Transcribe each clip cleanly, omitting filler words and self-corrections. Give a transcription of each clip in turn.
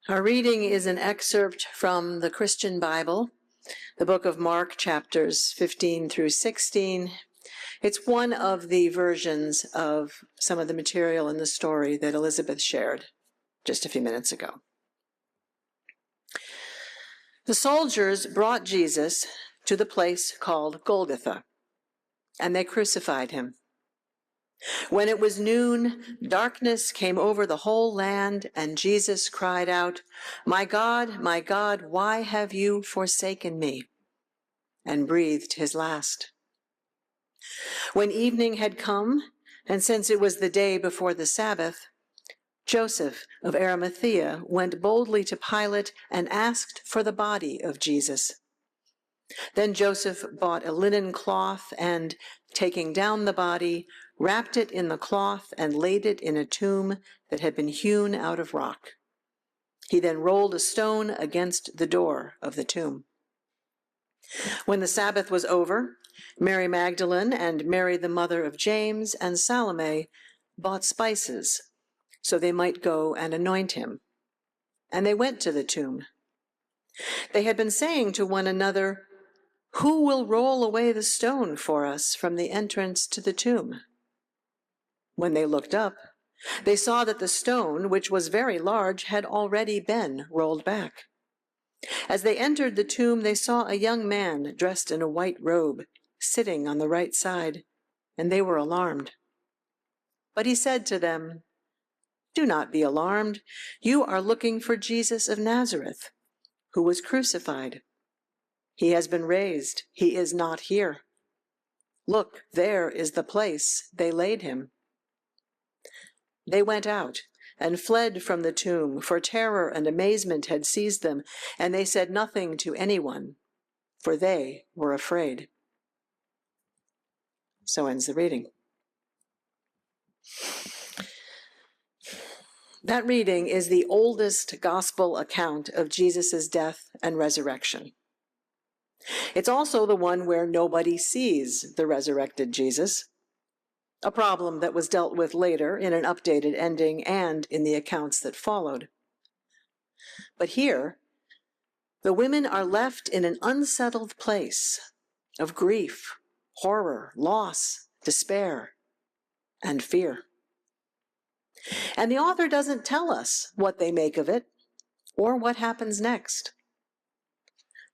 Our reading is an excerpt from the Christian Bible, the book of Mark, chapters 15 through 16. It's one of the versions of some of the material in the story that Elizabeth shared just a few minutes ago. The soldiers brought Jesus to the place called Golgotha, and they crucified him. When it was noon, darkness came over the whole land, and Jesus cried out, my God, why have you forsaken me?" and breathed his last. When evening had come, and since it was the day before the Sabbath, Joseph of Arimathea went boldly to Pilate and asked for the body of Jesus. Then Joseph bought a linen cloth and, taking down the body, wrapped it in the cloth and laid it in a tomb that had been hewn out of rock. He then rolled a stone against the door of the tomb. When the Sabbath was over, Mary Magdalene and Mary the mother of James and Salome bought spices so they might go and anoint him. And they went to the tomb. They had been saying to one another, "Who will roll away the stone for us from the entrance to the tomb?" When they looked up, they saw that the stone, which was very large, had already been rolled back. As they entered the tomb, they saw a young man dressed in a white robe, sitting on the right side, and they were alarmed. But he said to them, "Do not be alarmed. You are looking for Jesus of Nazareth, who was crucified. He has been raised. He is not here. Look, there is the place they laid him." They went out and fled from the tomb, for terror and amazement had seized them, and they said nothing to anyone, for they were afraid. So ends the reading. That reading is the oldest gospel account of Jesus' death and resurrection. It's also the one where nobody sees the resurrected Jesus, a problem that was dealt with later in an updated ending and in the accounts that followed. But here, the women are left in an unsettled place of grief, horror, loss, despair, and fear. And the author doesn't tell us what they make of it or what happens next.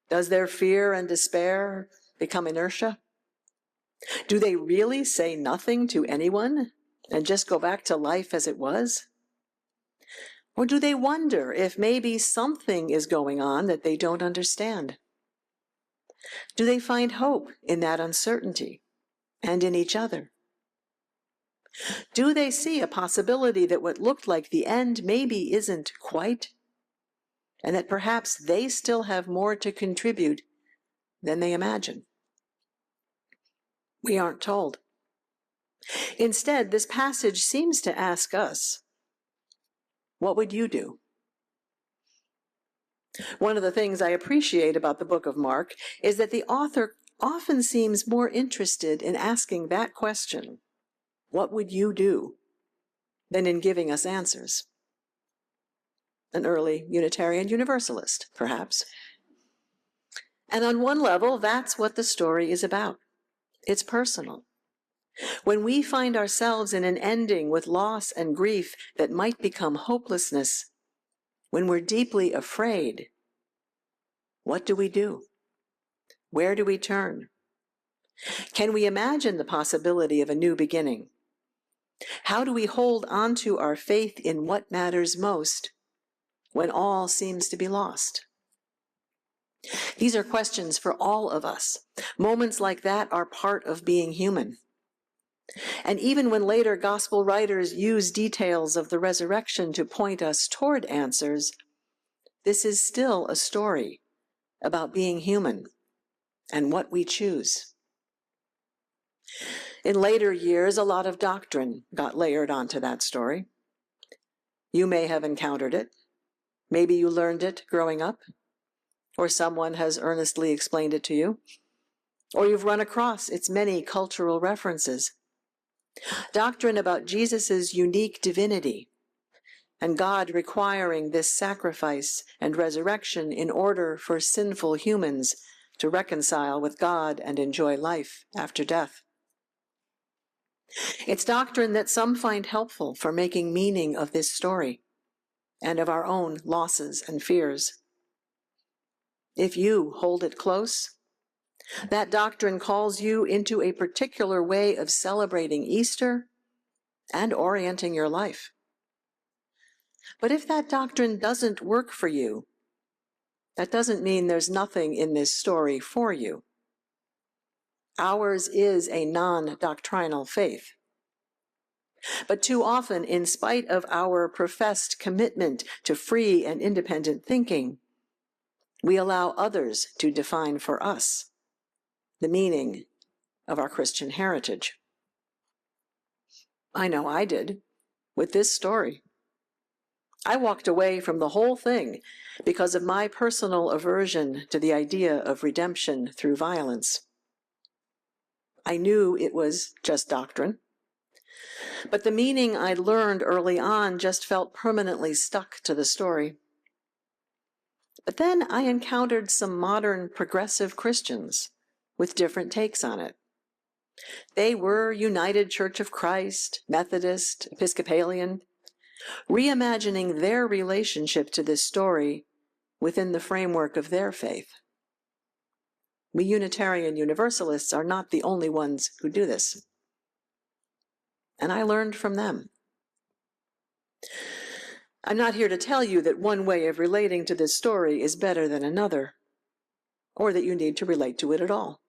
Does their fear and despair become inertia? Do they really say nothing to anyone and just go back to life as it was? Or do they wonder if maybe something is going on that they don't understand? Do they find hope in that uncertainty and in each other? Do they see a possibility that what looked like the end maybe isn't quite, and that perhaps they still have more to contribute than they imagine? We aren't told. Instead, this passage seems to ask us, what would you do? One of the things I appreciate about the book of Mark is that the author often seems more interested in asking that question, what would you do, than in giving us answers. An early Unitarian Universalist, perhaps. And on one level, that's what the story is about. It's personal. When we find ourselves in an ending with loss and grief that might become hopelessness, when we're deeply afraid, what do we do? Where do we turn? Can we imagine the possibility of a new beginning? How do we hold on to our faith in what matters most when all seems to be lost? These are questions for all of us. Moments like that are part of being human. And even when later gospel writers use details of the resurrection to point us toward answers, this is still a story about being human and what we choose. In later years, a lot of doctrine got layered onto that story. You may have encountered it. Maybe you learned it growing up, or someone has earnestly explained it to you, or you've run across its many cultural references. Doctrine about Jesus' unique divinity and God requiring this sacrifice and resurrection in order for sinful humans to reconcile with God and enjoy life after death. It's doctrine that some find helpful for making meaning of this story and of our own losses and fears. If you hold it close, that doctrine calls you into a particular way of celebrating Easter and orienting your life. But if that doctrine doesn't work for you, that doesn't mean there's nothing in this story for you. Ours is a non-doctrinal faith. But too often, in spite of our professed commitment to free and independent thinking, we allow others to define for us the meaning of our Christian heritage. I know I did with this story. I walked away from the whole thing because of my personal aversion to the idea of redemption through violence. I knew it was just doctrine, but the meaning I'd learned early on just felt permanently stuck to the story. But then I encountered some modern progressive Christians with different takes on it. They were United Church of Christ, Methodist, Episcopalian, reimagining their relationship to this story within the framework of their faith. We Unitarian Universalists are not the only ones who do this. And I learned from them. I'm not here to tell you that one way of relating to this story is better than another, or that you need to relate to it at all.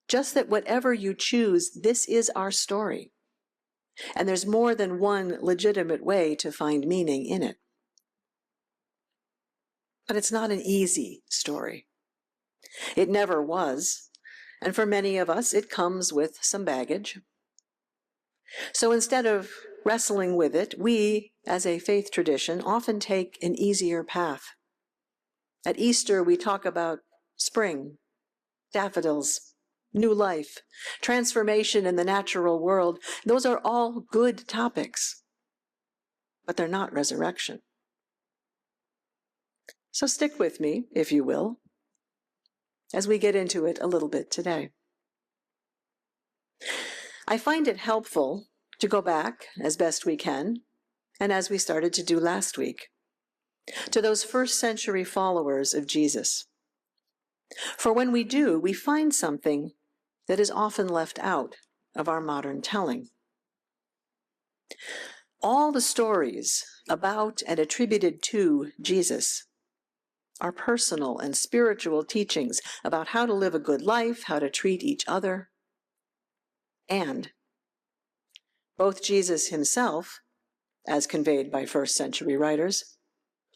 Just that whatever you choose, this is our story. And there's more than one legitimate way to find meaning in it. But it's not an easy story. It never was, and for many of us, it comes with some baggage. So instead of wrestling with it, we, as a faith tradition, often take an easier path. At Easter, we talk about spring, daffodils, new life, transformation in the natural world. Those are all good topics, but they're not resurrection. So stick with me, if you will, as we get into it a little bit today. I find it helpful to go back as best we can, and as we started to do last week, to those first century followers of Jesus. For when we do, we find something that is often left out of our modern telling. All the stories about and attributed to Jesus are personal and spiritual teachings about how to live a good life, how to treat each other, and both Jesus himself, as conveyed by first century writers,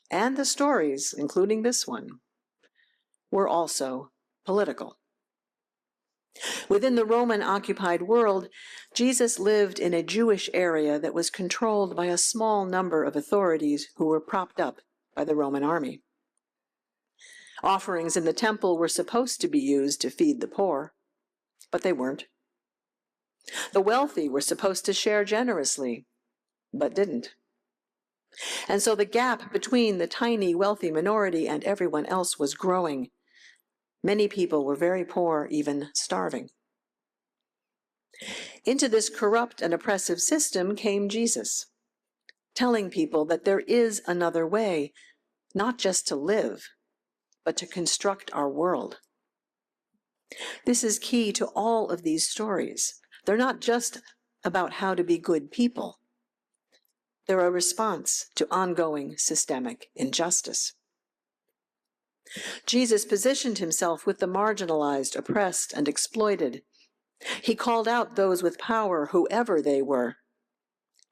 and the stories, including this one, were also political. Within the Roman-occupied world, Jesus lived in a Jewish area that was controlled by a small number of authorities who were propped up by the Roman army. Offerings in the temple were supposed to be used to feed the poor, but they weren't. The wealthy were supposed to share generously, but didn't. And so the gap between the tiny wealthy minority and everyone else was growing. Many people were very poor, even starving. Into this corrupt and oppressive system came Jesus, telling people that there is another way, not just to live, but to construct our world. This is key to all of these stories. They're not just about how to be good people. They're a response to ongoing systemic injustice. Jesus positioned himself with the marginalized, oppressed, and exploited. He called out those with power, whoever they were,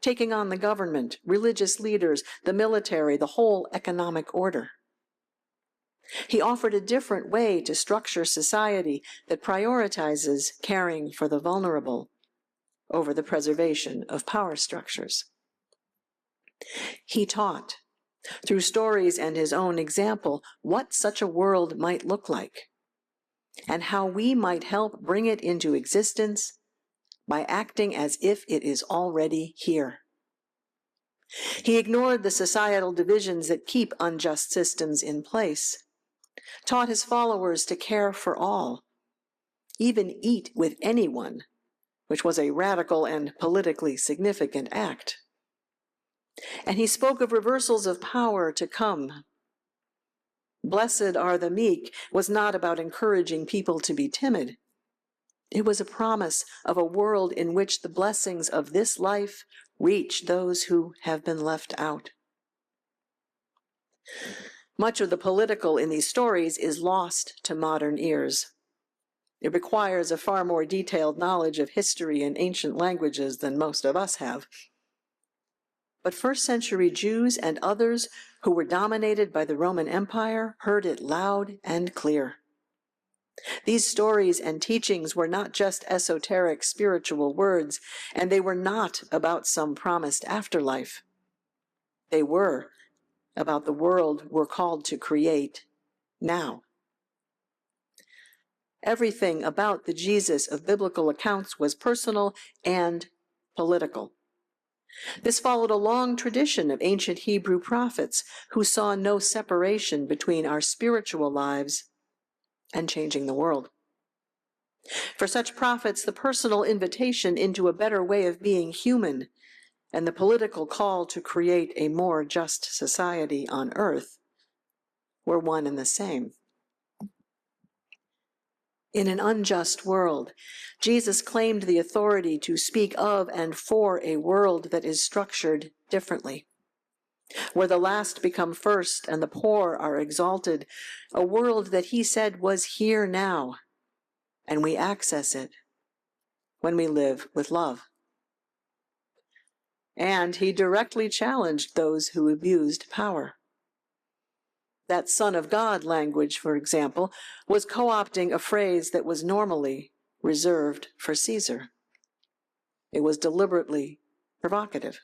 taking on the government, religious leaders, the military, the whole economic order. He offered a different way to structure society that prioritizes caring for the vulnerable over the preservation of power structures. He taught, through stories and his own example, what such a world might look like, and how we might help bring it into existence by acting as if it is already here. He ignored the societal divisions that keep unjust systems in place, taught his followers to care for all, even eat with anyone, which was a radical and politically significant act. And he spoke of reversals of power to come. Blessed are the meek was not about encouraging people to be timid. It was a promise of a world in which the blessings of this life reach those who have been left out. Much of the political in these stories is lost to modern ears. It requires a far more detailed knowledge of history and ancient languages than most of us have. But first-century Jews and others who were dominated by the Roman Empire heard it loud and clear. These stories and teachings were not just esoteric spiritual words, and they were not about some promised afterlife. They were about the world we're called to create now. Everything about the Jesus of biblical accounts was personal and political. This followed a long tradition of ancient Hebrew prophets who saw no separation between our spiritual lives and changing the world. For such prophets, the personal invitation into a better way of being human and the political call to create a more just society on earth were one and the same. In an unjust world, Jesus claimed the authority to speak of and for a world that is structured differently, where the last become first and the poor are exalted, a world that he said was here now, and we access it when we live with love. And he directly challenged those who abused power. That Son of God language, for example, was co-opting a phrase that was normally reserved for Caesar. It was deliberately provocative.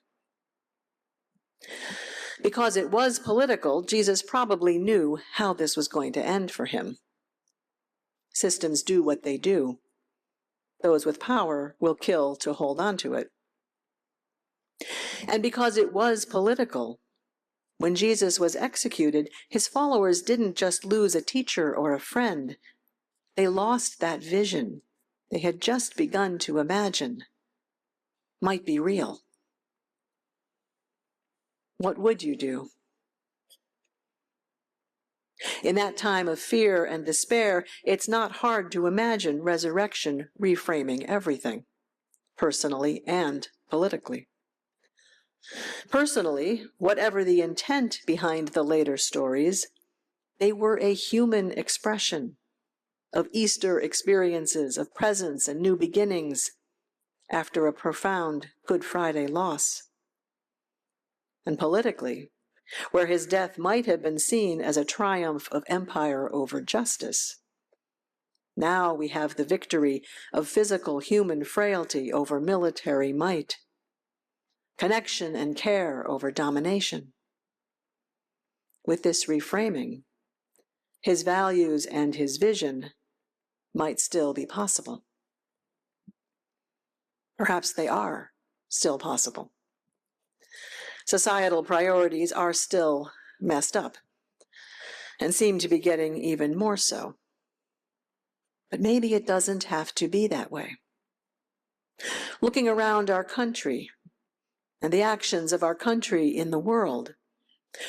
Because it was political, Jesus probably knew how this was going to end for him. Systems do what they do. Those with power will kill to hold on to it. And because it was political, when Jesus was executed, his followers didn't just lose a teacher or a friend. They lost that vision they had just begun to imagine might be real. What would you do? In that time of fear and despair, it's not hard to imagine resurrection reframing everything, personally and politically. Personally, whatever the intent behind the later stories, they were a human expression of Easter experiences of presence and new beginnings after a profound Good Friday loss. And politically, where his death might have been seen as a triumph of empire over justice, now we have the victory of physical human frailty over military might, connection and care over domination. With this reframing, his values and his vision might still be possible. Perhaps they are still possible. Societal priorities are still messed up and seem to be getting even more so. But maybe it doesn't have to be that way. Looking around our country and the actions of our country in the world,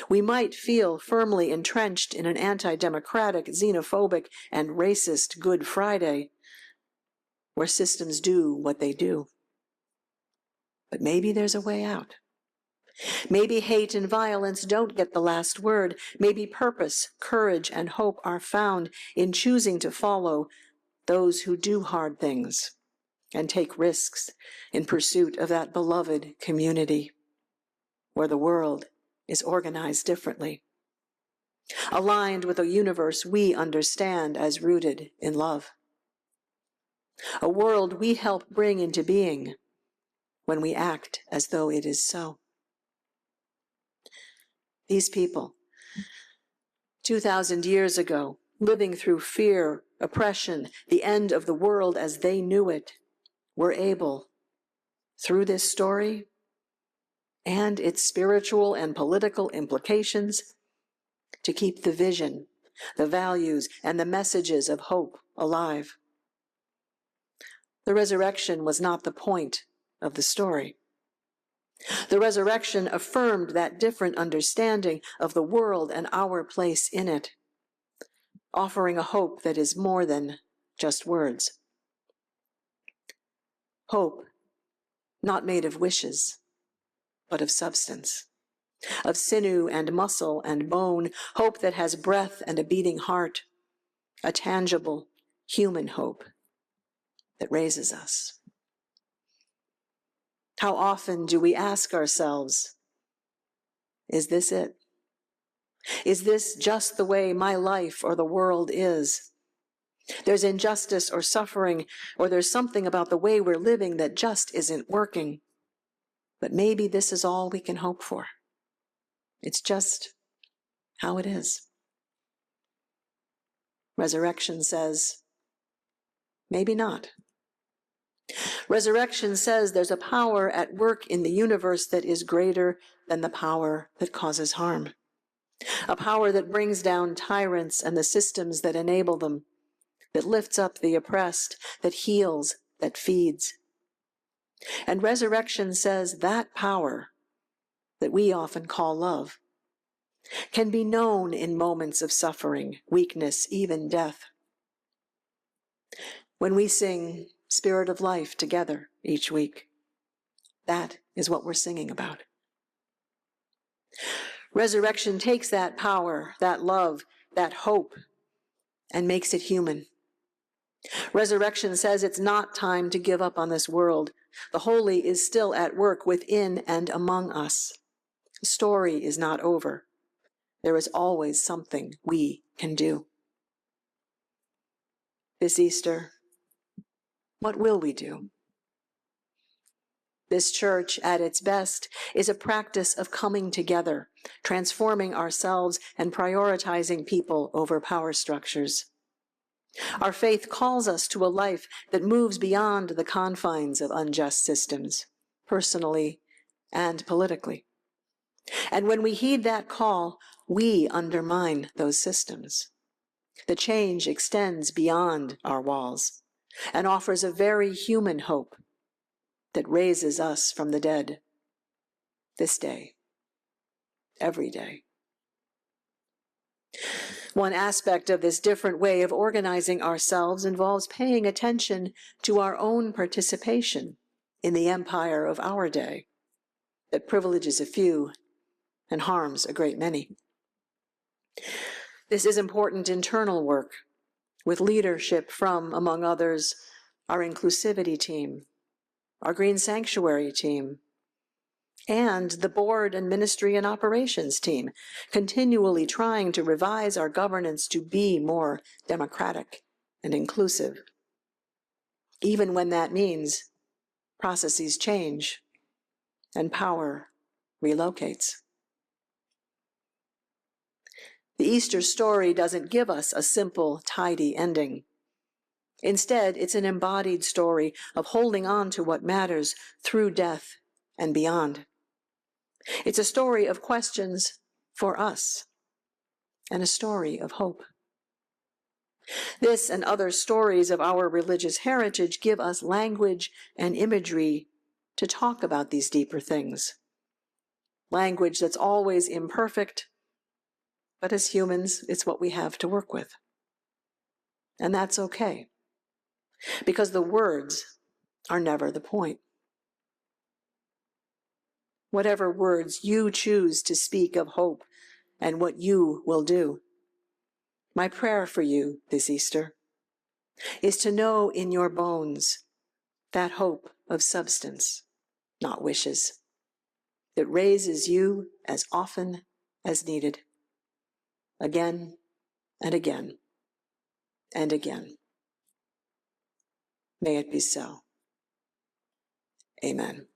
we might feel firmly entrenched in an anti-democratic, xenophobic, and racist Good Friday, where systems do what they do. But maybe there's a way out. Maybe hate and violence don't get the last word. Maybe purpose, courage, and hope are found in choosing to follow those who do hard things and take risks in pursuit of that beloved community where the world is organized differently, aligned with a universe we understand as rooted in love. A world we help bring into being when we act as though it is so. These people, 2,000 years ago, living through fear, oppression, the end of the world as they knew it, were able, through this story, and its spiritual and political implications to keep the vision, the values, and the messages of hope alive. The resurrection was not the point of the story. The resurrection affirmed that different understanding of the world and our place in it, offering a hope that is more than just words. Hope not made of wishes, but of substance, of sinew and muscle and bone, hope that has breath and a beating heart, a tangible human hope that raises us. How often do we ask ourselves, is this it? Is this just the way my life or the world is? There's injustice or suffering, or there's something about the way we're living that just isn't working. But maybe this is all we can hope for. It's just how it is. Resurrection says, maybe not. Resurrection says there's a power at work in the universe that is greater than the power that causes harm. A power that brings down tyrants and the systems that enable them, that lifts up the oppressed, that heals, that feeds. And resurrection says that power, that we often call love, can be known in moments of suffering, weakness, even death. When we sing Spirit of Life together each week, that is what we're singing about. Resurrection takes that power, that love, that hope, and makes it human. Resurrection says it's not time to give up on this world. The holy is still at work within and among us. The story is not over. There is always something we can do. This Easter, what will we do? This church, at its best, is a practice of coming together, transforming ourselves and prioritizing people over power structures. Our faith calls us to a life that moves beyond the confines of unjust systems, personally and politically. And when we heed that call, we undermine those systems. The change extends beyond our walls and offers a very human hope that raises us from the dead this day, every day. One aspect of this different way of organizing ourselves involves paying attention to our own participation in the empire of our day that privileges a few and harms a great many. This is important internal work with leadership from, among others, our inclusivity team, our Green Sanctuary team, and the board and ministry and operations team, continually trying to revise our governance to be more democratic and inclusive, even when that means processes change and power relocates. The Easter story doesn't give us a simple, tidy ending. Instead, it's an embodied story of holding on to what matters through death and beyond. It's a story of questions for us and a story of hope. This and other stories of our religious heritage give us language and imagery to talk about these deeper things. Language that's always imperfect, but as humans, it's what we have to work with. And that's okay, because the words are never the point. Whatever words you choose to speak of hope and what you will do, my prayer for you this Easter is to know in your bones that hope of substance, not wishes, that raises you as often as needed, again and again and again. May it be so. Amen.